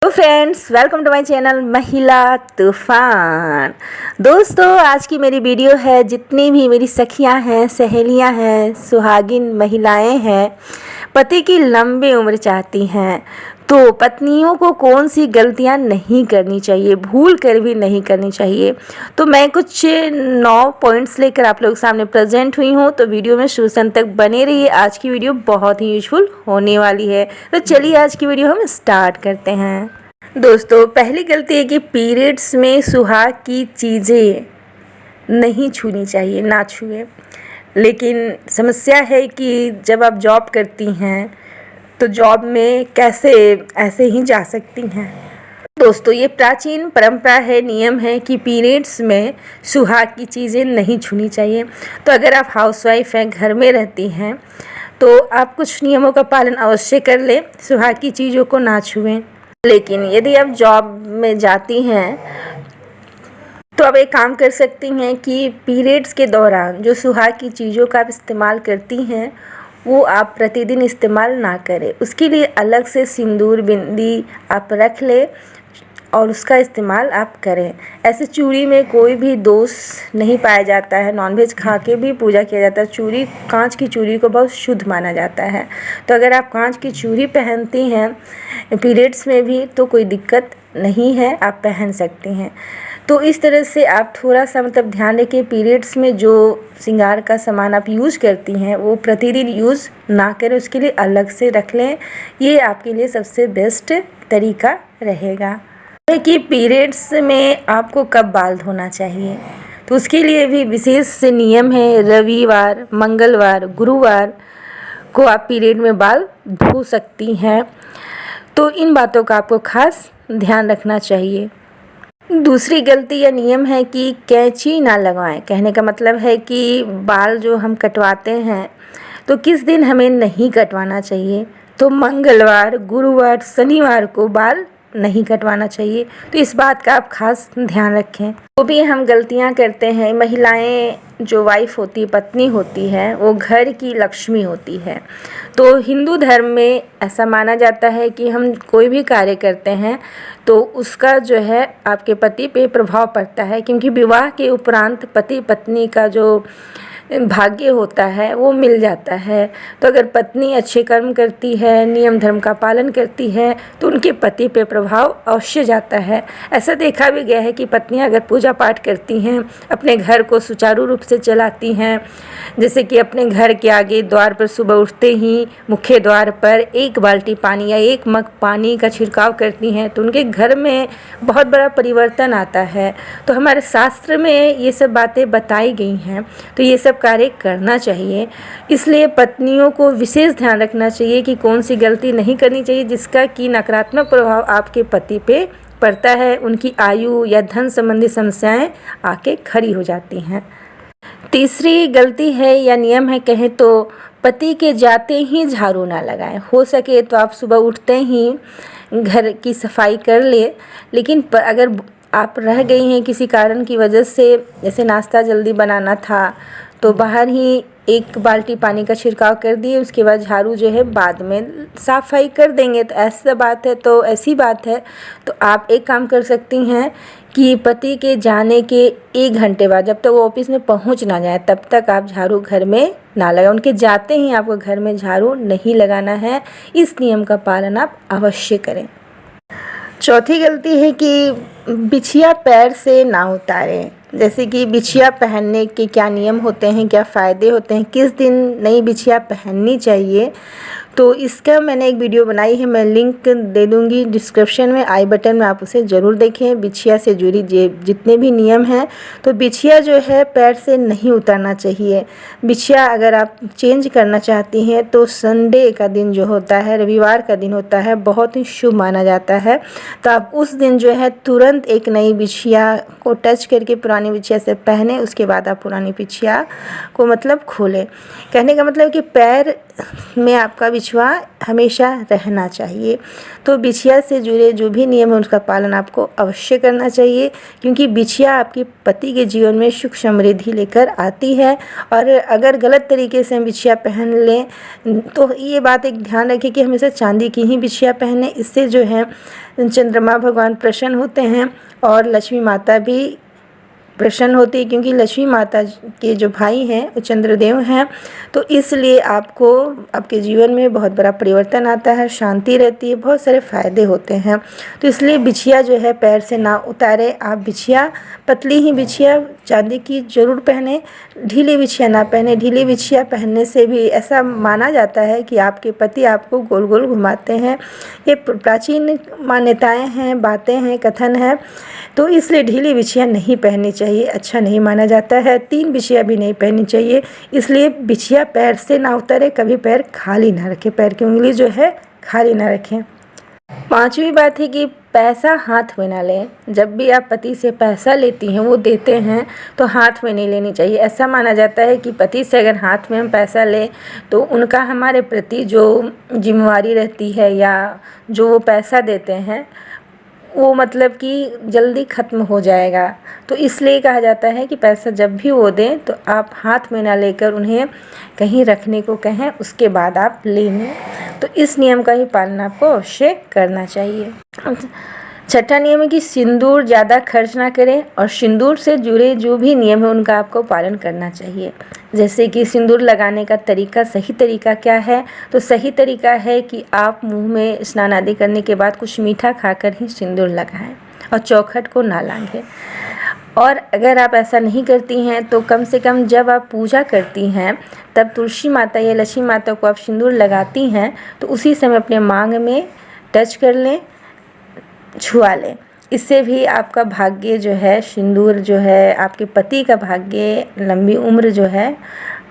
तो friends, welcome to my channel Mahila Toofan. दोस्तों, आज की मेरी वीडियो है, जितनी भी मेरी सखियां हैं, सहेलियां हैं, सुहागिन महिलाएं हैं, पति की लंबी उम्र चाहती हैं, तो पत्नियों को कौन सी गलतियां नहीं करनी चाहिए, भूल कर भी नहीं करनी चाहिए। तो मैं कुछ 9 पॉइंट्स लेकर आप लोगों के सामने प्रेजेंट हुई हूँ। तो वीडियो में शुरू से अंत तक बने रहिए, आज की वीडियो बहुत ही यूजफुल होने वाली है। तो चलिए आज की वीडियो हम स्टार्ट करते हैं। दोस्तों, पहली गलती है कि पीरियड्स में सुहाग की चीज़ें नहीं छूनी चाहिए, ना छुए। लेकिन समस्या है कि जब आप जॉब करती हैं तो जॉब में कैसे ऐसे ही जा सकती हैं। दोस्तों, ये प्राचीन परंपरा है, नियम है कि पीरियड्स में सुहाग की चीज़ें नहीं छूनी चाहिए। तो अगर आप हाउसवाइफ हैं, घर में रहती हैं, तो आप कुछ नियमों का पालन अवश्य कर लें, सुहाग की चीज़ों को ना छुएं। लेकिन यदि आप जॉब में जाती हैं तो आप एक काम कर सकती हैं कि पीरियड्स के दौरान जो सुहाग की चीज़ों का आप इस्तेमाल करती हैं वो आप प्रतिदिन इस्तेमाल ना करें। उसके लिए अलग से सिंदूर बिंदी आप रख लें और उसका इस्तेमाल आप करें। ऐसे चूड़ी में कोई भी दोष नहीं पाया जाता है, नॉनवेज खा के भी पूजा किया जाता है। चूड़ी, कांच की चूड़ी को बहुत शुद्ध माना जाता है। तो अगर आप कांच की चूड़ी पहनती हैं पीरियड्स में भी तो कोई दिक्कत नहीं है, आप पहन सकती हैं। तो इस तरह से आप थोड़ा सा ध्यान रखें, पीरियड्स में जो श्रृंगार का सामान आप यूज़ करती हैं वो प्रतिदिन यूज़ ना करें, उसके लिए अलग से रख लें। ये आपके लिए सबसे बेस्ट तरीका रहेगा। कि पीरियड्स में आपको कब बाल धोना चाहिए, तो उसके लिए भी विशेष नियम है। रविवार, मंगलवार, गुरुवार को आप पीरियड में बाल धो सकती हैं। तो इन बातों का आपको खास ध्यान रखना चाहिए। दूसरी गलती या नियम है कि कैंची ना लगवाएं। कहने का मतलब है कि बाल जो हम कटवाते हैं तो किस दिन हमें नहीं कटवाना चाहिए। तो मंगलवार, गुरुवार, शनिवार को बाल नहीं कटवाना चाहिए। तो इस बात का आप खास ध्यान रखें। वो भी हम गलतियां करते हैं। महिलाएं जो वाइफ होती, पत्नी होती है, वो घर की लक्ष्मी होती है। तो हिंदू धर्म में ऐसा माना जाता है कि हम कोई भी कार्य करते हैं तो उसका जो है आपके पति पे प्रभाव पड़ता है, क्योंकि विवाह के उपरांत पति पत्नी का जो भाग्य होता है वो मिल जाता है। तो अगर पत्नी अच्छे कर्म करती है, नियम धर्म का पालन करती है, तो उनके पति पे प्रभाव अवश्य जाता है। ऐसा देखा भी गया है कि पत्नियां अगर पूजा पाठ करती हैं, अपने घर को सुचारू रूप से चलाती हैं, जैसे कि अपने घर के आगे द्वार पर सुबह उठते ही मुख्य द्वार पर 1 बाल्टी पानी या 1 मग पानी का छिड़काव करती हैं, तो उनके घर में बहुत बड़ा परिवर्तन आता है। तो हमारे शास्त्र में ये सब बातें बताई गई हैं। तो ये सब कार्य करना चाहिए। इसलिए पत्नियों को विशेष ध्यान रखना चाहिए कि कौन सी गलती नहीं करनी चाहिए जिसका कि नकारात्मक प्रभाव आपके पति पे पड़ता है, उनकी आयु या धन संबंधी समस्याएं आके खड़ी हो जाती हैं। तीसरी गलती है या नियम है कहें तो, पति के जाते ही झाड़ू ना लगाएं। हो सके तो आप सुबह उठते ही घर की सफाई कर ले, लेकिन अगर आप रह गई हैं किसी कारण की वजह से, जैसे नाश्ता जल्दी बनाना था तो बाहर ही 1 बाल्टी पानी का छिड़काव कर दिए, उसके बाद झाड़ू जो है बाद में सफाई कर देंगे। तो ऐसी बात है तो आप एक काम कर सकती हैं कि पति के जाने के 1 घंटे बाद, जब तक वो ऑफिस में पहुंच ना जाए तब तक आप झाड़ू घर में ना लगाएं। उनके जाते ही आपको घर में झाड़ू नहीं लगाना है। इस नियम का पालन आप अवश्य करें। चौथी गलती है कि बिछिया पैर से ना उतारें। जैसे कि बिछिया पहनने के क्या नियम होते हैं, क्या फ़ायदे होते हैं, किस दिन नई बिछिया पहननी चाहिए, तो इसका मैंने एक वीडियो बनाई है, मैं लिंक दे दूंगी डिस्क्रिप्शन में, आई बटन में, आप उसे ज़रूर देखें। बिछिया से जुड़ी जितने भी नियम हैं, तो बिछिया जो है पैर से नहीं उतारना चाहिए। बिछिया अगर आप चेंज करना चाहती हैं तो संडे का दिन जो होता है, रविवार का दिन होता है, बहुत ही शुभ माना जाता है। तो आप उस दिन जो है तुरंत एक नई बिछिया को टच करके पुरानी बिछिया से पहने, उसके बाद आप पुरानी बिछिया को खोलें। कहने का मतलब कि पैर में आपका बिछिया बिछुआ हमेशा रहना चाहिए। तो बिछिया से जुड़े जो भी नियम है उसका पालन आपको अवश्य करना चाहिए, क्योंकि बिछिया आपके पति के जीवन में सुख समृद्धि लेकर आती है। और अगर गलत तरीके से हम बिछिया पहन लें तो ये बात एक ध्यान रखें कि हमेशा चांदी की ही बिछिया पहने। इससे जो है चंद्रमा भगवान प्रसन्न होते हैं और लक्ष्मी माता भी प्रसन्न होती है, क्योंकि लक्ष्मी माता के जो भाई हैं वो चंद्रदेव हैं। तो इसलिए आपको आपके जीवन में बहुत बड़ा परिवर्तन आता है, शांति रहती है, बहुत सारे फ़ायदे होते हैं। तो इसलिए बिछिया जो है पैर से ना उतारे। आप बिछिया पतली ही बिछिया चांदी की ज़रूर पहने, ढीली बिछिया ना पहने। ढीली बिछिया पहनने से भी ऐसा माना जाता है कि आपके पति आपको गोल गोल घुमाते हैं। ये प्राचीन मान्यताएँ हैं, बातें हैं, कथन है। तो इसलिए ढीली बिछिया नहीं पहननी चाहिए, अच्छा नहीं माना जाता है। 3 बिछिया भी नहीं पहननी चाहिए। इसलिए बिछिया पैर से ना उतारे, कभी पैर खाली ना रखें, पैर की उंगली जो है खाली ना रखें। 5वीं बात है कि पैसा हाथ में ना लें। जब भी आप पति से पैसा लेती हैं, वो देते हैं, तो हाथ में नहीं लेनी चाहिए। ऐसा माना जाता है कि पति से अगर हाथ में हम पैसा लें तो उनका हमारे प्रति जो जिम्मेवारी रहती है या जो वो पैसा देते हैं वो मतलब कि जल्दी ख़त्म हो जाएगा। तो इसलिए कहा जाता है कि पैसा जब भी वो दें तो आप हाथ में ना लेकर उन्हें कहीं रखने को कहें, उसके बाद आप लें। तो इस नियम का ही पालन आपको अवश्य करना चाहिए। 6ठा नियम है कि सिंदूर ज़्यादा खर्च ना करें और सिंदूर से जुड़े जो भी नियम है उनका आपको पालन करना चाहिए। जैसे कि सिंदूर लगाने का तरीका, सही तरीका क्या है? तो सही तरीका है कि आप मुंह में स्नान आदि करने के बाद कुछ मीठा खाकर ही सिंदूर लगाएं और चौखट को ना लांघें। और अगर आप ऐसा नहीं करती हैं तो कम से कम जब आप पूजा करती हैं तब तुलसी माता या लक्ष्मी माता को आप सिंदूर लगाती हैं तो उसी समय अपने मांग में टच कर लें, छुआ लें। इससे भी आपका भाग्य जो है, सिंदूर जो है, आपके पति का भाग्य, लंबी उम्र जो है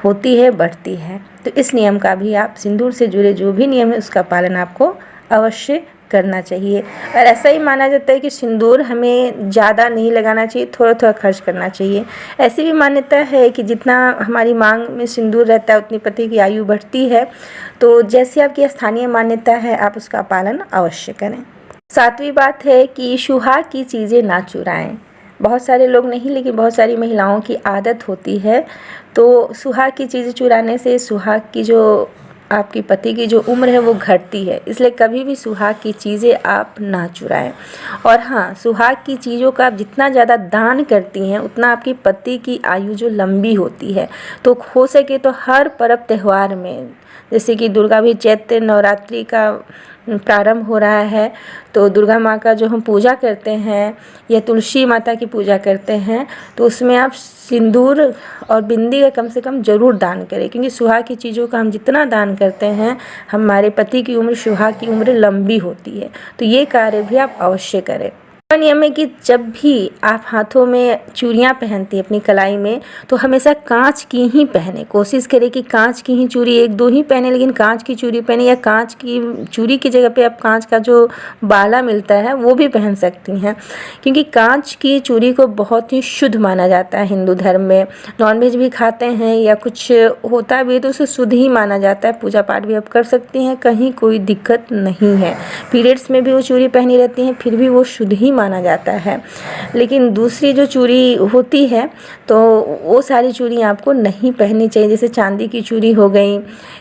होती है, बढ़ती है। तो इस नियम का भी आप, सिंदूर से जुड़े जो भी नियम है उसका पालन आपको अवश्य करना चाहिए। और ऐसा ही माना जाता है कि सिंदूर हमें ज़्यादा नहीं लगाना चाहिए, थोड़ा थोड़ा खर्च करना चाहिए। ऐसी भी मान्यता है कि जितना हमारी मांग में सिंदूर रहता है उतनी पति की आयु बढ़ती है। तो जैसी आपकी स्थानीय मान्यता है आप उसका पालन अवश्य करें। 7वीं बात है कि सुहाग की चीज़ें ना चुराएं। बहुत सारे लोग नहीं, लेकिन बहुत सारी महिलाओं की आदत होती है। तो सुहाग की चीज़ें चुराने से सुहाग की जो आपके पति की जो उम्र है वो घटती है। इसलिए कभी भी सुहाग की चीज़ें आप ना चुराएं। और हाँ, सुहाग की चीज़ों का आप जितना ज़्यादा दान करती हैं उतना आपके पति की आयु जो लंबी होती है। तो हो सके तो हर पर्व त्यौहार में, जैसे कि दुर्गा भी चैत्र नवरात्रि का प्रारंभ हो रहा है, तो दुर्गा माँ का जो हम पूजा करते हैं या तुलसी माता की पूजा करते हैं तो उसमें आप सिंदूर और बिंदी का कम से कम ज़रूर दान करें, क्योंकि सुहाग की चीज़ों का हम जितना दान करते हैं हमारे पति की उम्र, सुहाग की उम्र लंबी होती है। तो ये कार्य भी आप अवश्य करें। नियम है कि जब भी आप हाथों में चूड़ियाँ पहनती हैं अपनी कलाई में तो हमेशा कांच की ही पहने। कोशिश करें कि कांच की ही चूड़ी 1-2 ही पहने, लेकिन कांच की चूड़ी पहने, या कांच की चूड़ी की जगह पे आप कांच का जो बाला मिलता है वो भी पहन सकती हैं, क्योंकि कांच की चूड़ी को बहुत ही शुद्ध माना जाता है हिंदू धर्म में। नॉनवेज भी खाते हैं या कुछ होता भी है तो उसे शुद्ध ही माना जाता है। पूजा पाठ भी आप कर सकती हैं, कहीं कोई दिक्कत नहीं है। पीरियड्स में भी वो चूड़ी पहनी रहती हैं फिर भी वो शुद्ध ही माना जाता है। लेकिन दूसरी जो चूड़ी होती है तो वो सारी चूड़ी आपको नहीं पहननी चाहिए, जैसे चांदी की चूड़ी हो गई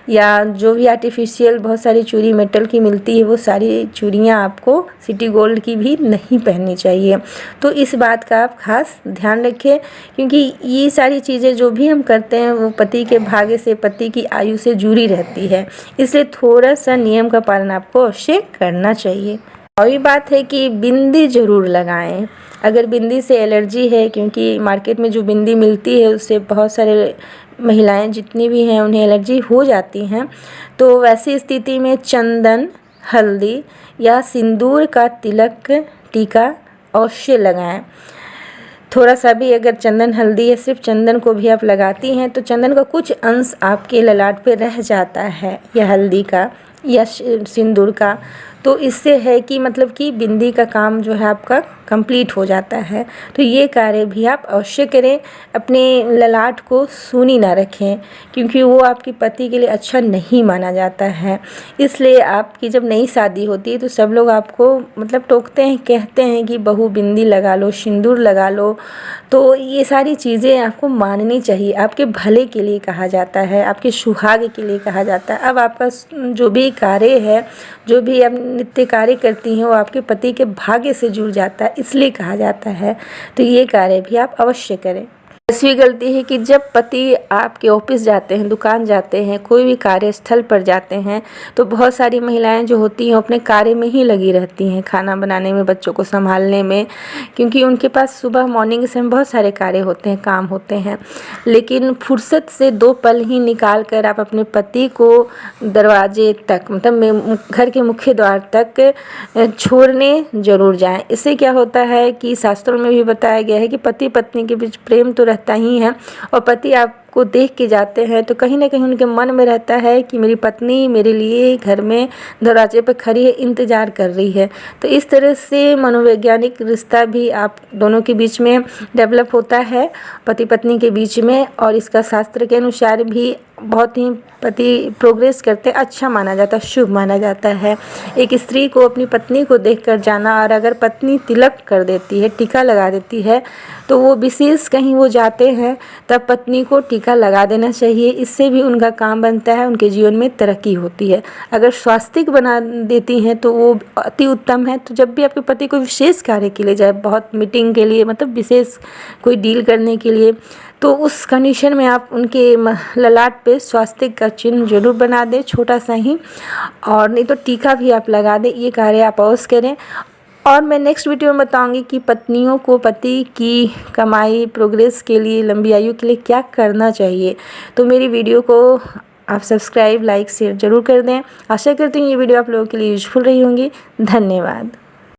या जो भी आर्टिफिशियल बहुत सारी चूड़ी मेटल की मिलती है वो सारी चूड़ियाँ आपको सिटी गोल्ड की भी नहीं पहननी चाहिए। तो इस बात का आप खास ध्यान रखें, क्योंकि ये सारी चीज़ें जो भी हम करते हैं वो पति के भाग्य से, पति की आयु से जुड़ी रहती है। इसलिए थोड़ा सा नियम का पालन आपको अवश्य करना चाहिए। और ये बात है कि बिंदी ज़रूर लगाएं। अगर बिंदी से एलर्जी है, क्योंकि मार्केट में जो बिंदी मिलती है उससे बहुत सारे महिलाएं जितनी भी हैं उन्हें एलर्जी हो जाती हैं, तो वैसी स्थिति में चंदन, हल्दी या सिंदूर का तिलक, टीका अवश्य लगाएं। थोड़ा सा भी अगर चंदन, हल्दी या सिर्फ चंदन को भी आप लगाती हैं तो चंदन का कुछ अंश आपके ललाट पे रह जाता है, या हल्दी का या सिंदूर का, तो इससे है कि मतलब कि बिंदी का काम जो है आपका कंप्लीट हो जाता है। तो ये कार्य भी आप अवश्य करें। अपने ललाट को सूनी ना रखें, क्योंकि वो आपके पति के लिए अच्छा नहीं माना जाता है। इसलिए आपकी जब नई शादी होती है तो सब लोग आपको मतलब टोकते हैं, कहते हैं कि बहू बिंदी लगा लो, सिंदूर लगा लो। तो ये सारी चीज़ें आपको माननी चाहिए, आपके भले के लिए कहा जाता है, आपके सुहाग के लिए कहा जाता है। अब आपका जो भी कार्य है, जो भी आप नित्य कार्य करती हैं, वो आपके पति के भाग्य से जुड़ जाता है, इसलिए कहा जाता है। तो ये कार्य भी आप अवश्य करें। 10वीं गलती है कि जब पति आपके ऑफिस जाते हैं, दुकान जाते हैं, कोई भी कार्यस्थल पर जाते हैं, तो बहुत सारी महिलाएं जो होती हैं अपने कार्य में ही लगी रहती हैं, खाना बनाने में, बच्चों को संभालने में, क्योंकि उनके पास सुबह मॉर्निंग से बहुत सारे कार्य होते हैं, काम होते हैं। लेकिन फुर्सत से 2 पल ही निकाल कर आप अपने पति को दरवाजे तक, मतलब घर के मुख्य द्वार तक छोड़ने ज़रूर जाएँ। इससे क्या होता है कि शास्त्रों में भी बताया गया है कि पति पत्नी के बीच प्रेम तो रहता ही है, और पति आपको देख के जाते हैं तो कहीं ना कहीं उनके मन में रहता है कि मेरी पत्नी मेरे लिए घर में दरवाजे पर खड़ी है, इंतज़ार कर रही है। तो इस तरह से मनोवैज्ञानिक रिश्ता भी आप दोनों के बीच में डेवलप होता है, पति पत्नी के बीच में। और इसका शास्त्र के अनुसार भी बहुत ही पति प्रोग्रेस करते अच्छा माना जाता है, शुभ माना जाता है। एक स्त्री को अपनी पत्नी को देखकर जाना, और अगर पत्नी तिलक कर देती है, टीका लगा देती है, तो वो विशेष कहीं वो जाते हैं तब पत्नी को टीका लगा देना चाहिए। इससे भी उनका काम बनता है, उनके जीवन में तरक्की होती है। अगर स्वास्तिक बना देती हैं तो वो अति उत्तम है। तो जब भी आपके पति कोई विशेष कार्य के लिए जाए, बहुत मीटिंग के लिए, मतलब विशेष कोई डील करने के लिए, तो उस कंडीशन में आप उनके ललाट पे स्वास्तिक का चिन्ह जरूर बना दें, छोटा सा ही, और नहीं तो टीका भी आप लगा दें। ये कार्य आप अवश्य करें। और मैं नेक्स्ट वीडियो में बताऊंगी कि पत्नियों को पति की कमाई, प्रोग्रेस के लिए, लंबी आयु के लिए क्या करना चाहिए। तो मेरी वीडियो को आप सब्सक्राइब, लाइक, शेयर ज़रूर कर दें। आशा करती हूँ ये वीडियो आप लोगों के लिए यूजफुल रही होंगी। धन्यवाद।